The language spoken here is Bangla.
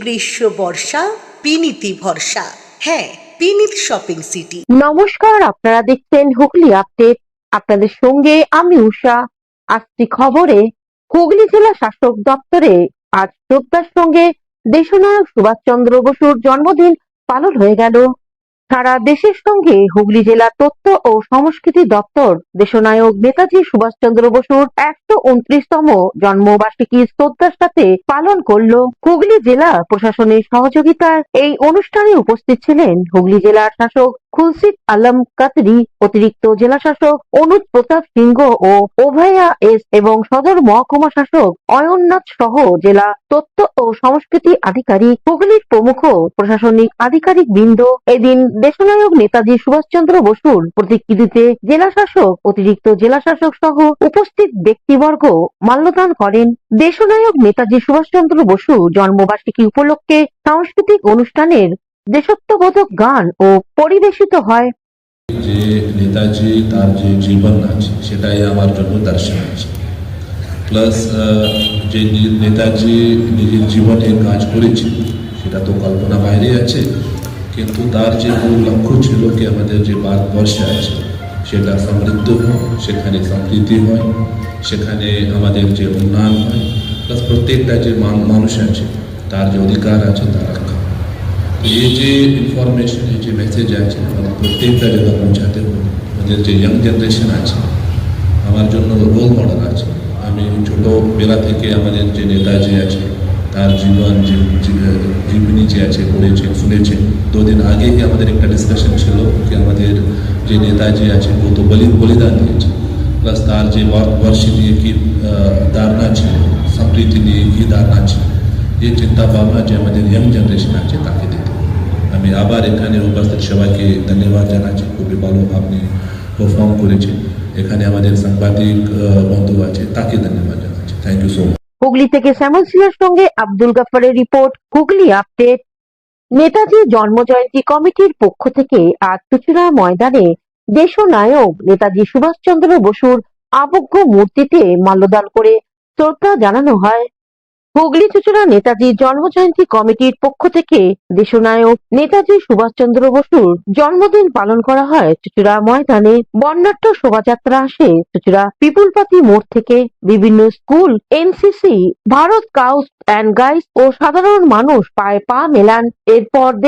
গ্রীষ্ম বর্ষা পিনিতি ভরসা। হ্যাঁ, পিনিত শপিং সিটি। নমস্কার, আপনারা দেখছেন হুগলি আপডেট। আপনাদের সঙ্গে আমি উষা। আসছি খবরে। হুগলি জেলা শাসক দপ্তরে আজ শ্রদ্ধার সঙ্গে দেশনায়ক সুভাষচন্দ্র বসুর জন্মদিন পালন হয়ে গেল। সারা দেশের সঙ্গে হুগলি জেলা তথ্য ও সংস্কৃতি দপ্তর দেশনায়ক নেতাজি সুভাষচন্দ্র বসুর 129তম জন্মবার্ষিকী শ্রদ্ধার সাথে পালন করলো। হুগলি জেলা প্রশাসনের সহযোগিতায় এই অনুষ্ঠানে উপস্থিত ছিলেন হুগলি জেলার শাসক খুরশিদ আলম কাদরি, অতিরিক্ত জেলা শাসক অনুজ প্রতাপ সিংহ ও ওভায়া এস এবং সদর মহকুমা শাসক অয়ননাথ সহ জেলা তথ্য ও সংস্কৃতি আধিকারিক, হুগলির প্রমুখ প্রশাসনিক আধিকারিক বৃন্দ। এদিন দেশনায়ক নেতাজি সুভাষচন্দ্র বসুর প্রতিকৃতিতে জেলা শাসক, অতিরিক্ত জেলা শাসক সহ উপস্থিত ব্যক্তিবর্গ মাল্যদান করেন। দেশনায়ক নেতাজি সুভাষচন্দ্র বসু জন্মবার্ষিকী উপলক্ষে সাংস্কৃতিক অনুষ্ঠানের দেশত্ববোধক গান ও পরিবেশিত হয়। যে নেতাজি তার যে জীবন আছে সেটাই আমার জন্য দর্শন আছে। প্লাস যে নেতাজি নিজের জীবনে কাজ করেছে সেটা তো কল্পনা বাইরে আছে, কিন্তু তার যে মূল লক্ষ্য ছিল কি আমাদের যে ভারতবর্ষে আছে সেটা সমৃদ্ধ হয়, সেখানে সম্প্রীতি হয়, সেখানে আমাদের যে উন্নয়ন হয়, প্লাস প্রত্যেকটা যে মানুষ আছে তার যে অধিকার আছে তার রক্ষা। ये যে ইনফরমেশন, এই যে মেসেজ আছে আমরা প্রত্যেকটা জায়গায় পৌঁছাতে হবে। আমাদের যে ইয়াং জেনারেশন আছে আমার জন্য রোল মডেল আছে। আমি ছোটোবেলা থেকে আমাদের যে নেতাজি আছে তার জীবন জীবনী যে আছে পড়েছেন শুনেছেন। দুদিন আগেই আমাদের একটা ডিসকাশন ছিল কি আমাদের যে নেতাজি আছে কত বলিদান দিয়েছে, প্লাস তার যে ভারতবর্ষ নিয়ে কি ধারণা ছিল, সম্প্রীতি নিয়ে কি ধারণা ছিল, এই চিন্তা ভাবনা যে আমাদের ইয়াং জেনারেশন আছে তাকে দিতে। আমি আবার এখানে উপস্থিত সবাইকে ধন্যবাদ জানাচ্ছি। খুবই ভালো আপনি পারফর্ম করেছেন। এখানে আমাদের সাংবাদিক বন্ধু আছে তাকে ধন্যবাদ জানাচ্ছি। Thank you so much. Hooghly থেকে শ্যামল সিংহের সঙ্গে আব্দুল গাফারের রিপোর্ট, হুগলি আপডেট। নেতাজি জন্মজয়ন্তী কমিটির পক্ষ থেকে আজ চুচুড়া ময়দানে দেশনায়ক নেতাজি সুভাষচন্দ্র বসুর আবক্ষ মূর্তিতে মাল্যদান করে শ্রদ্ধা জানানো হয়। হুগলি চুচুড়া নেতাজি জন্মজয়ন্তী কমিটির পক্ষ থেকে দেশনায়ক নেতাজি সুভাষচন্দ্র বসুর জন্মদিন পালন করা হয় চুচুড়া ময়দানে। বর্ণাঢ্য শোভাযাত্রা আসে চুচুড়া পিপুলপাতি মোড় থেকে। বিভিন্ন school, NCC, Bharat scouts and guides ও সাধারণ মানুষ পায়ে পা মেলান। এরপর